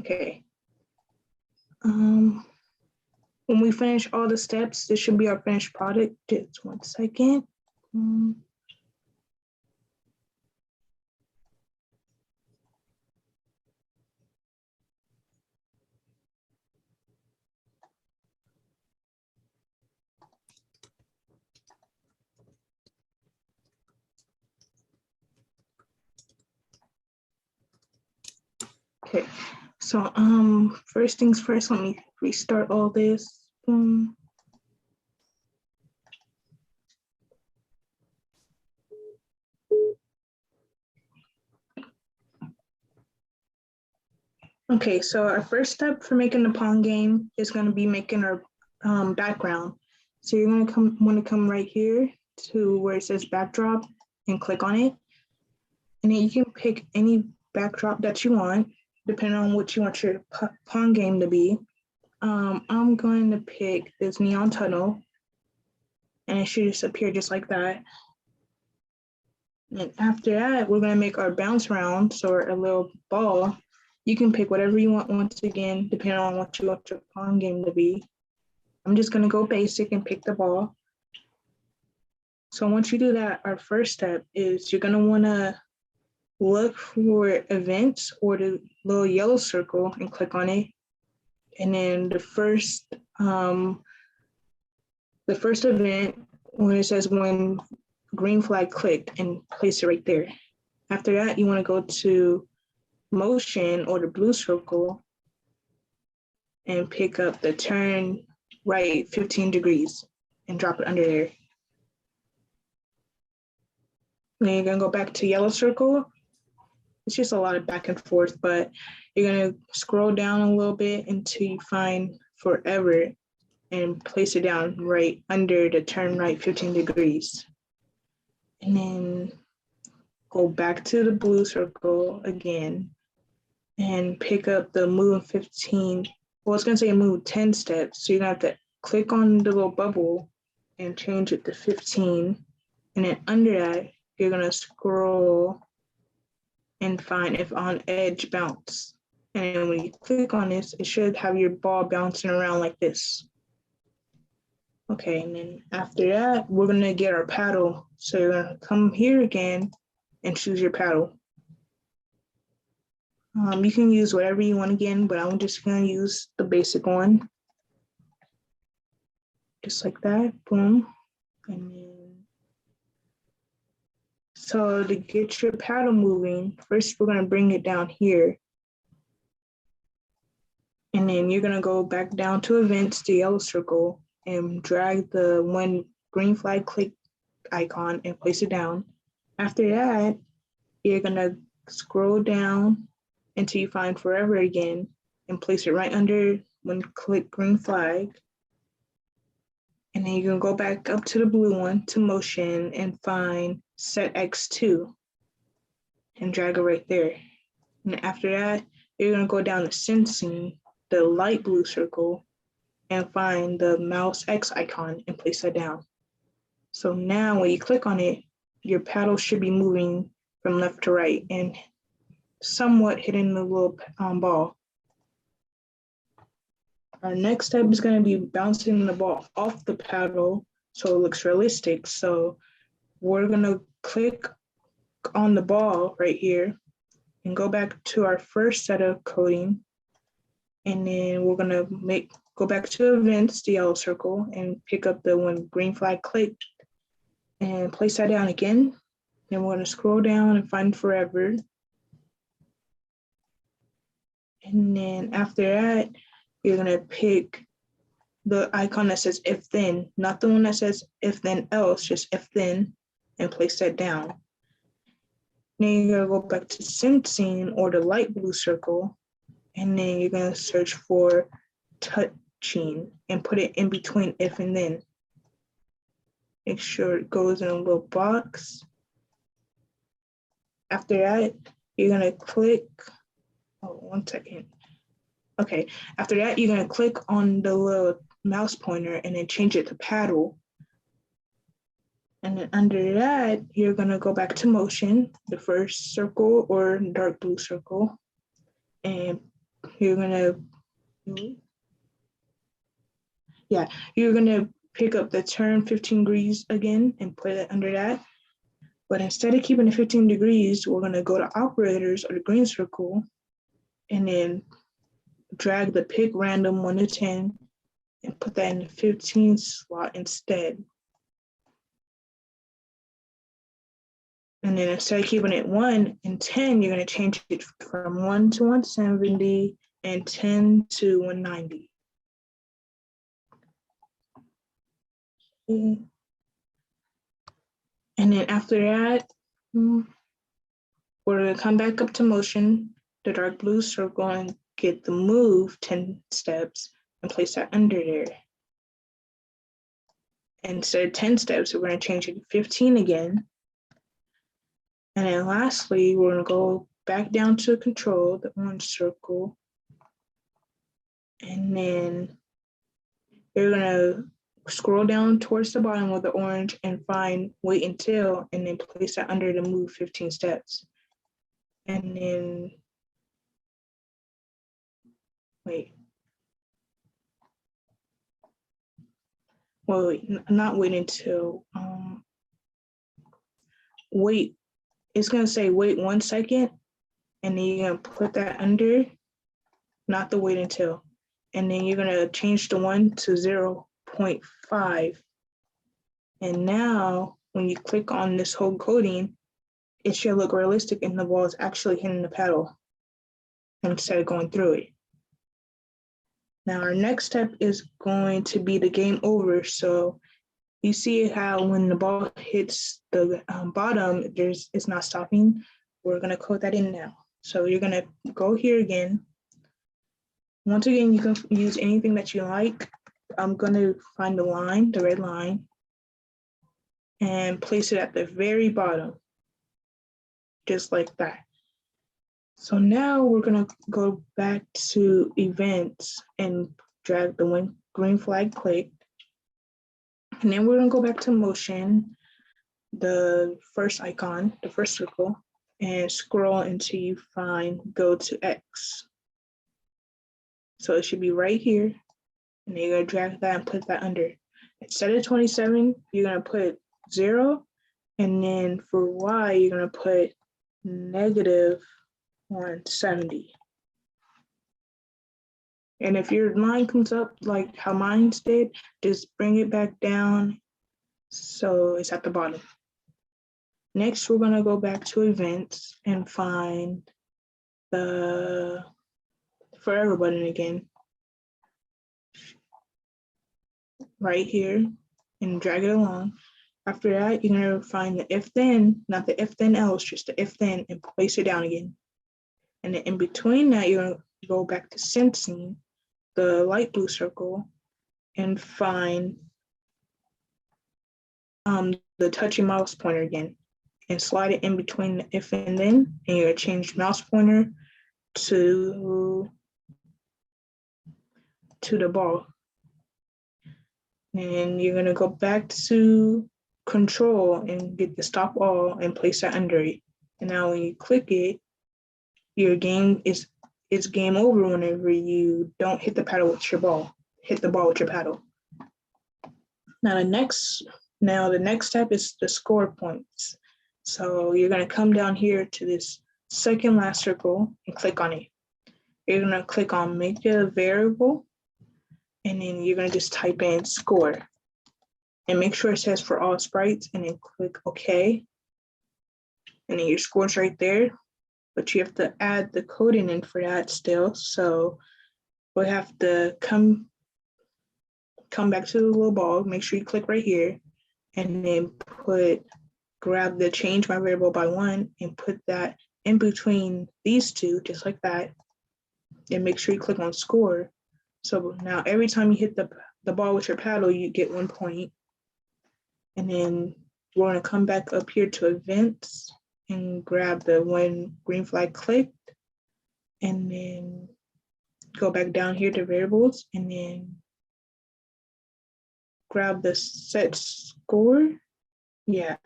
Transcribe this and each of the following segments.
Okay. When we finish all the steps, this should be our finished product. Just 1 second. Okay, so first things first, let me restart all this. Okay, so our first step for making the Pong game is going to be making our background. So you're going to want to come right here to where it says backdrop and click on it. And then you can pick any backdrop that you want, depending on what you want your Pong game to be. I'm going to pick this neon tunnel, and it should just appear just like that. And after that, we're going to make our bounce round, so a little ball. You can pick whatever you want once again, depending on what you want your Pong game to be. I'm just going to go basic and pick the ball. So once you do that, our first step is you're going to want to look for events or the little yellow circle and click on it. And then the first event, when it says when green flag clicked, and place it right there. After that, you want to go to motion or the blue circle and pick up the turn right 15 degrees and drop it under there. Then you're going to go back to yellow circle. It's just a lot of back and forth, but you're going to scroll down a little bit until you find forever and place it down right under the turn right 15 degrees. And then go back to the blue circle again and pick up the move 15. Well, it's going to say move 10 steps. So you're going to have to click on the little bubble and change it to 15. And then under that, you're going to scroll and find if on edge bounce. And then when you click on this, it should have your ball bouncing around like this. Okay, and then after that, we're going to get our paddle. So you're going to come here again and choose your paddle. You can use whatever you want again, but I'm just going to use the basic one. Just like that, boom. And then, so to get your paddle moving, first we're going to bring it down here. And then you're going to go back down to events, the yellow circle, and drag the when green flag click icon and place it down. After that, you're going to scroll down until you find forever again and place it right under when click green flag. And then you can go back up to the blue one to motion and find set X2 and drag it right there. And after that, you're going to go down to sensing, the light blue circle, and find the mouse X icon and place that down. So now when you click on it, your paddle should be moving from left to right and somewhat hitting the little ball. Our next step is going to be bouncing the ball off the paddle so it looks realistic. So we're going to click on the ball right here and go back to our first set of coding. And then we're going to go back to events, the yellow circle, and pick up the when green flag clicked and place that down again. Then we're going to scroll down and find forever. And then after that, you're going to pick the icon that says if then, not the one that says if then else, just if then, and place that down. Then you're going to go back to sensing or the light blue circle, and then you're going to search for touching and put it in between if and then. Make sure it goes in a little box. After that, you're going to click, oh, 1 second. Okay, after that, you're going to click on the little mouse pointer and then change it to paddle. And then under that, you're going to go back to motion, the first circle or dark blue circle, and you're gonna, you're gonna pick up the turn 15 degrees again and put it under that. But instead of keeping it 15 degrees, we're gonna go to operators or the green circle and then drag the pick random 1 to 10 and put that in the 15 slot instead. And then instead of keeping it 1 and 10, you're gonna change it from 1 to 170 and 10 to 190. Okay. And then after that, we're gonna come back up to motion, the dark blue circle, and get the move 10 steps and place that under there. Instead of 10 steps, we're gonna change it to 15 again. And then lastly, we're gonna go back down to control, the orange circle. And then you're gonna scroll down towards the bottom of the orange and find wait until, and then place that under the move 15 steps. And then, wait. Well, wait, not wait until, wait, it's gonna say wait 1 second, and then you're gonna put that under, not the wait until. And then you're gonna change the 1 to 0.5. And now when you click on this whole coding, it should look realistic and the ball is actually hitting the paddle instead of going through it. Now our next step is going to be the game over. So you see how when the ball hits the bottom, it's not stopping. We're gonna code that in now. So you're gonna go here again. Once again, you can use anything that you like. I'm gonna find the line, the red line, and place it at the very bottom, just like that. So now we're gonna go back to events and drag the green flag click. And then we're gonna go back to motion, the first icon, the first circle, and scroll until you find go to X. So it should be right here. And then you're gonna drag that and put that under. Instead of 27, you're gonna put 0. And then for Y, you're gonna put negative 170. And if your line comes up like how mine's did, just bring it back down so it's at the bottom. Next, we're gonna go back to events and find the forever button again. Right here and drag it along. After that, you're gonna find the if then, not the if then else, just the if then, and place it down again. And then in between that, you're gonna go back to sensing, the light blue circle, and find the touchy mouse pointer again, and slide it in between the if and then, and you're gonna change mouse pointer to the ball. And you're gonna go back to control and get the stop all and place that under it. And now when you click it, your game it's game over whenever you don't hit the paddle with your ball. Hit the ball with your paddle. Now the next step is the score points. So you're gonna come down here to this second last circle and click on it. You're gonna click on make a variable, and then you're gonna just type in score and make sure it says for all sprites, and then click OK. And then your score's right there, but you have to add the coding in for that still. So we'll have to come back to the little ball, make sure you click right here, and then grab the change my variable by 1 and put that in between these two, just like that. And make sure you click on score. So now every time you hit the ball with your paddle, you get 1 point. And then we're gonna come back up here to events and grab the one green flag clicked, and then go back down here to variables, and then grab the set score. Yeah.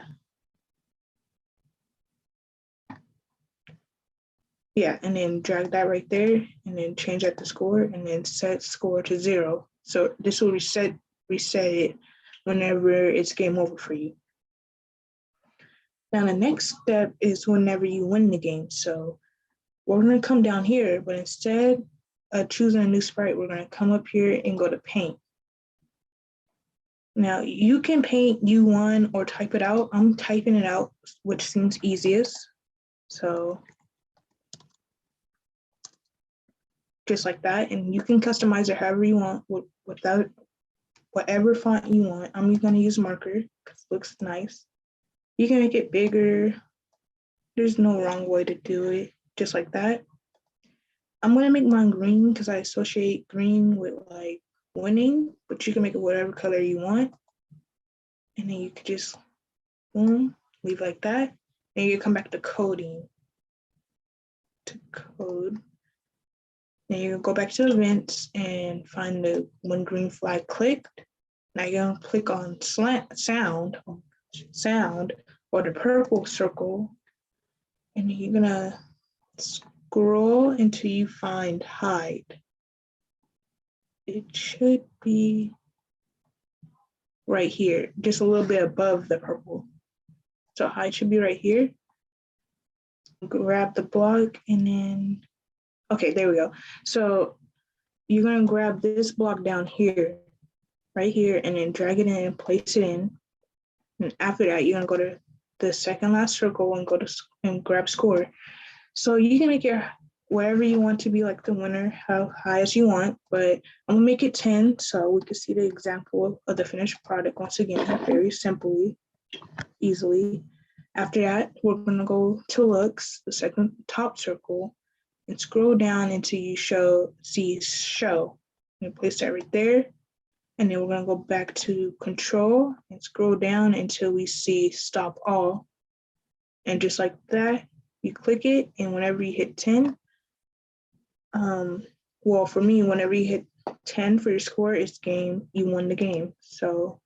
Yeah, and then drag that right there and then change that to score and then set score to 0. So this will reset it whenever it's game over for you. Now the next step is whenever you win the game. So we're gonna come down here, but instead of choosing a new sprite, we're gonna come up here and go to paint. Now you can paint U1 or type it out. I'm typing it out, which seems easiest. So just like that, and you can customize it however you want without whatever font you want. I'm gonna use marker because it looks nice. You can make it bigger. There's no wrong way to do it, just like that. I'm gonna make mine green because I associate green with like winning, but you can make it whatever color you want. And then you could just boom, leave like that. And you come back to coding, to code. Then you go back to events and find the when green flag clicked. Now you're gonna click on sound or the purple circle, and you're gonna scroll until you find hide. It should be right here, just a little bit above the purple. So hide should be right here. Grab the block and then, okay, there we go. So you're gonna grab this block down here, right here, and then drag it in and place it in. And after that, you're gonna go to the second last circle and go to and grab score. So you can make it wherever you want to be like the winner, how high as you want, but I'm gonna make it 10 so we can see the example of the finished product once again, very simply, easily. After that, we're gonna go to looks, the second top circle, and scroll down until you see show. And place that right there. And then we're gonna go back to control and scroll down until we see stop all. And just like that, you click it, and whenever you hit 10, well, for me, whenever you hit 10 for your score, it's game, you won the game. So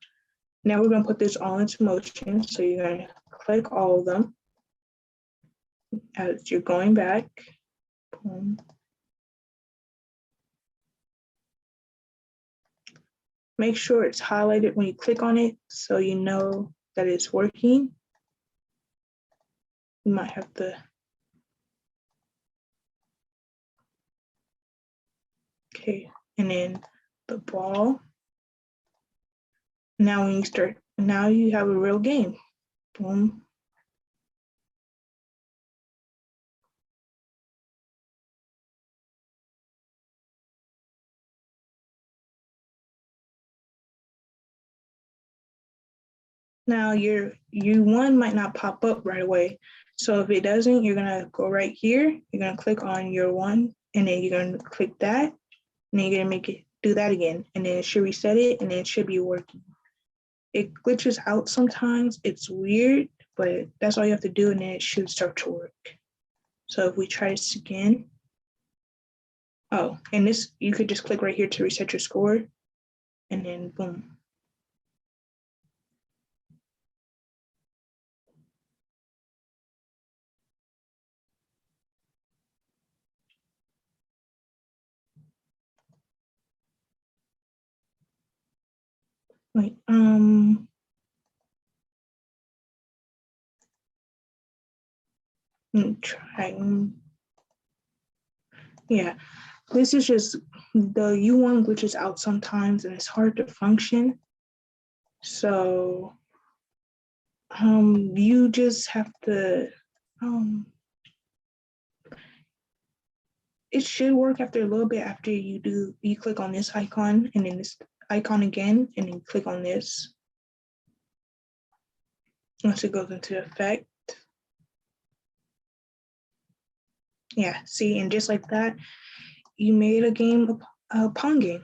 now we're gonna put this all into motion. So you're gonna click all of them as you're going back. Boom. Make sure it's highlighted when you click on it so you know that it's working. You might have to. Okay, and then the ball. Now when you start, now you have a real game. Boom. Now your U1 might not pop up right away. So if it doesn't, you're gonna go right here, you're gonna click on your one, and then you're gonna click that, and then you're gonna make it do that again, and then it should reset it, and then it should be working. It glitches out sometimes, it's weird, but that's all you have to do, and then it should start to work. So if we try this again, oh, and this, you could just click right here to reset your score, and then boom. Wait, try, yeah, this is just, the U1 glitches out sometimes and it's hard to function. So you just have to, it should work after a little bit after you click on this icon and then this icon again, and then click on this. Once it goes into effect. Yeah, see, and just like that, you made a game, a Pong game.